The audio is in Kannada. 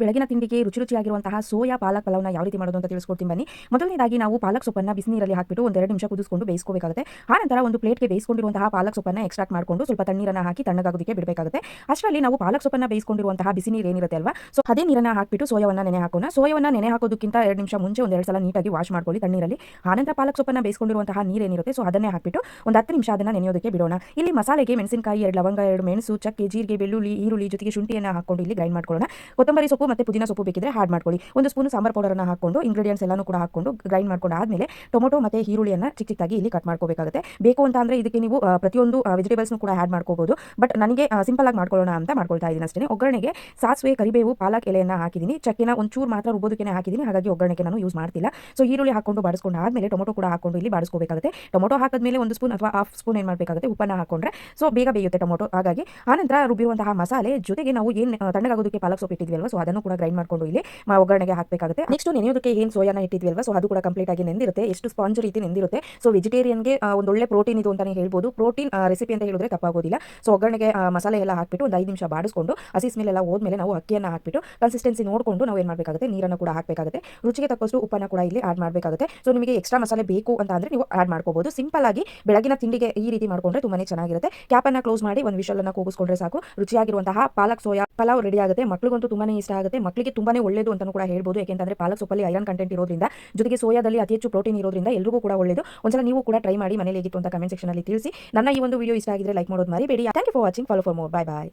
ಬೆಳಗಿನ ತಿಂಡಿಗೆ ರುಚಿಯಾಗಿರುವಂತಹ ಸೋಯಾ ಪಾಲಕ್ ಪಲಾವ್ನ ಯಾವ ರೀತಿ ಮಾಡೋದು ಅಂತ ತಿಳಿಸ್ಕೊಡ್ತೀನಿ ಬನ್ನಿ. ಮೊದಲನೇದಾಗಿ ನಾವು ಪಾಲಕ್ ಸೊಪ್ಪನ್ನು ಬಿಸಿನೀರಲ್ಲಿ ಹಾಕಿಬಿಟ್ಟು ಒಂದು 2 ನಿಮಿಷ ಕುದಿಸ್ಕೊಂಡು ಬೇಯಿಸ್ಕೋಬೇಕಾಗುತ್ತೆ. ಆನಂತರ ಒಂದು ಪ್ಲೇಟ್ಗೆ ಬೇಯಿಸ್ಕೊಂಡಿರುವಂತಹ ಪಾಲಕ್ ಸೊಪ್ಪನ್ನು ಎಕ್ಸ್ಟ್ರಾಕ್ಟ್ ಮಾಡಿಕೊಂಡು ಸ್ವಲ್ಪ ತಣ್ಣೀರನ್ನು ಹಾಕಿ ತಣ್ಣಗಾಗೋದಕ್ಕೆ ಬಿಡಬೇಕಾಗುತ್ತೆ. ಅಷ್ಟರಲ್ಲಿ ನಾವು ಪಾಲಕ್ ಸೊಪ್ಪನ್ನು ಬೇಯಿಸ್ಕೊಂಡಿರುವಂತಹ ಬಿಸಿ ನೀರು ಏನಿರುತ್ತೆ ಅಲ್ವಾ, ಸೊ ಅದೇ ನೀರನ್ನು ಹಾಕಿಬಿಟ್ಟು ಸೋಯಾವನ್ನು ನೆನೆ ಹಾಕೋಣ. ಸೋಯಾವನ್ನು ನೆನೆ ಹಾಕೋದಕ್ಕಿಂತ 2 ನಿಮಿಷ ಮುಂಚೆ ಒಂದೆರಡು ಸಲ ನೀಟಾಗಿ ವಾಶ್ ಮಾಡ್ಕೊಳ್ಳಿ ತಣ್ಣೀರಲ್ಲಿ. ಆನಂತರ ಪಾಲಕ್ ಸೊಪ್ಪನ್ನು ಬೇಯಿಸ್ಕೊಂಡಿರುವಂತಹ ನೀರೇನಿರುತ್ತೆ ಸೊ ಅದನ್ನೇ ಹಾಕಿಬಿಟ್ಟು ಒಂದು 10 ನಿಮಿಷ ಅದನ್ನು ನೆನೆಯೋದಕ್ಕೆ ಬಿಡೋಣ. ಇಲ್ಲಿ ಮಸಾಲೆಗೆ ಮೆಣಸಿನಕಾಯಿ, 2 ಲವಂಗ, 2 ಮೆಣಸು, ಚಕ್ಕೆ, ಜೀರಿಗೆ, ಬೆಳ್ಳುಳ್ಳಿ, ಈರುಳ್ಳಿ ಜೊತೆಗೆ ಶುಂಠಿಯನ್ನು ಹಾಕೊಂಡು ಇಲ್ಲಿ ಗ್ರೈಂಡ್ ಮಾಡ್ಕೊಳ್ಳೋಣ. ಕೊತ್ತಂಬರಿ ಸೊಪ್ಪು ಮತ್ತು ಪುದೀನ ಸೊಪ್ಪು ಬೇಕಿದ್ರೆ ಆಡ್ ಮಾಡ್ಕೊಳ್ಳಿ. ಒಂದು ಸ್ಪೂನ್ ಸಾಂಬಾರ್ ಪೌಡರನ್ನು ಹಾಕೊಂಡು ಇಂಗ್ರೀಡಿಯೆಂಟ್ಸ್ ಎಲ್ಲಾನು ಕೂಡ ಹಾಕೊಂಡು ಗ್ರೈಂಡ್ ಮಾಡ್ಕೊಂಡು ಆದಮೇಲೆ ಟೊಮೊಟೊ ಮತ್ತು ಈರುಳ್ಳಿಯನ್ನು ಚಿಕ್ಕದಾಗಿ ಇಲ್ಲಿ ಕಟ್ ಮಾಡ್ಕೋಬೇಕಾಗುತ್ತೆ. ಬೇಕು ಅಂತ ಅಂದರೆ ಇದಕ್ಕೆ ನೀವು ಪ್ರತಿಯೊಂದು ವೆಜಿಟೇಬಲ್ಸ್ನು ಕೂಡ ಆಡ್ ಮಾಡ್ಕೋಬಹುದು. ಬಟ್ ನನಗೆ ಸಿಂಪಲ್ ಆಗಿ ಮಾಡ್ಕೊಳ್ಳೋಣ ಅಂತ ಮಾಡ್ಕೊಳ್ತಾ ಇದ್ದೀನಿ ಅಷ್ಟೇ. ಒಗ್ಗರಣೆಗೆ ಸಾಸಿವೆ, ಕರಿಬೇವು, ಪಾಲಕ್ ಎಲೆಯನ್ನು ಹಾಕಿದ್ದೀನಿ. ಚಕ್ಕೆನ ಒಂಚೂರು ಮಾತ್ರ ರುಬ್ಬೋದಕ್ಕೆ ಹಾಕಿದ್ದೀನಿ, ಹಾಗಾಗಿ ಒಗ್ಗರಣೆಗೆ ನಾನು ಯೂಸ್ ಮಾಡ್ತಿಲ್ಲ. ಸೊ ಈರುಳ್ಳಿ ಹಾಕೊಂಡು ಬಾಡಿಸ್ಕೊಂಡು ಆದಮೇಲೆ ಟೊಮೊಟೊ ಕೂಡ ಹಾಕೊಂಡು ಇಲ್ಲಿ ಬಾಡಿಸ್ಕೋಬೇಕಾಗುತ್ತೆ. ಟೊಮೊಟೊ ಹಾಕಿದ್ಮೇಲೆ 1 ಸ್ಪೂನ್ ಅಥವಾ ಹಾಫ್ ಸ್ಪೂನ್ ಏನು ಮಾಡಬೇಕಾಗುತ್ತೆ, ಉಪ್ಪನ್ನು ಹಾಕೊಂಡ್ರೆ ಸೊ ಬೇಗ ಬೇಯುತ್ತೆ ಟೊಮೊಟೊ. ಹಾಗಾಗಿ ಆನಂತರ ರುಬ್ಬಿರುವಂತಹ ಮಸಾಲೆ ಜೊತೆಗೆ ನಾವು ಏನು ತಣ್ಣಗಾಗೋದಕ್ಕೆ ಪಾಲಕ್ ಸೊಪ್ಪು ಇಟ್ಟಿದ್ವಿ ಅಲ್ವಾ, ಸೊ ಅದನ್ನು ಕೂಡ ಗ್ರೈಂಡ್ ಮಾಡ್ಕೊಂಡು ಇಲ್ಲಿ ಒಗ್ಗರಣೆಗೆ ಹಾಕಬೇಕಾಗುತ್ತೆ. ನೆಕ್ಸ್ಟ್ ನೆನೆಯೋದಕ್ಕೆ ಏನು ಸೋಯಾನ ಇಟ್ಟಿದ್ವಿ ಅಲ್ವಾ, ಸೊ ಅದು ಕೂಡ ಕಂಪ್ಲೀಟ್ ಆಗಿ ನೆಂದಿರುತ್ತೆ, ಎಷ್ಟು ಸ್ಪಾಂಜ್ ರೀತಿ ನೆಂದಿರುತ್ತೆ. ಸೊ ವೆಜಿಟೇರಿಯನ್ಗೆ ಒಂದು ಒಳ್ಳೆ ಪ್ರೋಟೀನ್ ಇದು ಅಂತಾನೆ ಹೇಳ್ಬೋದು. ಪ್ರೋಟೀನ್ ರೆಸಿಪಿ ಅಂತ ಹೇಳಿದ್ರೆ ತಪ್ಪಾಗೋದಿಲ್ಲ. ಸೊ ಒಗ್ಗರಣೆಗೆ ಮಸಾಲೆ ಎಲ್ಲ ಹಾಕಿಬಿಟ್ಟು ಒಂದು 5 ನಿಮಿಷ ಬಾಡಿಸ್ಕೊಂಡು ಹಸಿ ಸ್ಮೆಲ್ ಎಲ್ಲ ಹೋದ್ಮೇಲೆ ನಾವು ಅಕ್ಕಿಯನ್ನು ಹಾಕಿಬಿಟ್ಟು ಕನ್ಸಿಸ್ಟೆನ್ಸಿ ನೋಡಿಕೊಂಡು ನಾವು ಏನು ಮಾಡಬೇಕಾಗುತ್ತೆ, ನೀರನ್ನು ಕೂಡ ಹಾಕಬೇಕಾಗುತ್ತೆ. ರುಚಿಗೆ ತಕ್ಕಷ್ಟು ಉಪ್ಪನ್ನು ಕೂಡ ಇಲ್ಲಿ ಆಡ್ ಮಾಡಬೇಕಾಗುತ್ತೆ. ಸೊ ನಿಮಗೆ ಎಕ್ಸ್ಟ್ರಾ ಮಸಾಲೆ ಬೇಕು ಅಂತ ಅಂದರೆ ನೀವು ಆಡ್ ಮಾಡ್ಕೋಬಹುದು. ಸಿಂಪಲ್ ಆಗಿ ಬೆಳಗಿನ ತಿಂಡಿಗೆ ಈ ರೀತಿ ಮಾಡ್ಕೊಂಡ್ರೆ ತುಂಬಾನೇ ಚೆನ್ನಾಗಿರುತ್ತೆ. ಕ್ಯಾಪನ್ನು ಕ್ಲೋಸ್ ಮಾಡಿ ಒಂದು ವಿಷಲ್ ಅನ್ನು ಕೂಗಿಸ್ಕೊಂಡ್ರೆ ಸಾಕು, ರುಚಿಯಾಗಿರುವಂತಹ ಪಾಲಕ್ ಸೋಯಾ ಪಲಾವ್ ರೆಡಿ ಆಗುತ್ತೆ. ಮಕ್ಕಳಿಗಂತೂ ತುಂಬಾನೇ ಇಷ್ಟ ಆಗುತ್ತೆ, ಮಕ್ಕಳಿಗೆ ತುಂಬಾನೇ ಒಳ್ಳೆಯದು ಅಂತಾನೂ ಕೂಡ ಹೇಳ್ಬೋದು. ಯಾಕೆಂತಂದ್ರೆ ಪಾಲಕ್ ಸೊಪ್ಪಲ್ಲಿ ಐರನ್ ಕಂಟೆಂಟ್ ಇರೋದ್ರಿಂದ, ಜೊತೆಗೆ ಸೋಯಾದಲ್ಲಿ ಅತಿ ಹೆಚ್ಚು ಪ್ರೋಟೀನ್ ಇರೋದ್ರಿಂದ ಎಲ್ರಿಗೂ ಕೂಡ ಒಳ್ಳೆಯದು. ಒಂದ್ಸಲ ನೀವು ಕೂಡ ಟ್ರೈ ಮಾಡಿ ಮನೇಲಿ ಹೇಗಿತ್ತು ಅಂತ ಕಮೆಂಟ್ ಸೆಕ್ಷನ್ ಅಲ್ಲಿ ತಿಳಿಸಿ. ನನ್ನ ಈ ಒಂದು ವಿಡಿಯೋ ಇಷ್ಟ ಆಗಿದ್ರೆ ಲೈಕ್ ಮಾಡೋದು ಮರಿಬೇಡಿ. Thank you for watching. Follow for more. Bye bye.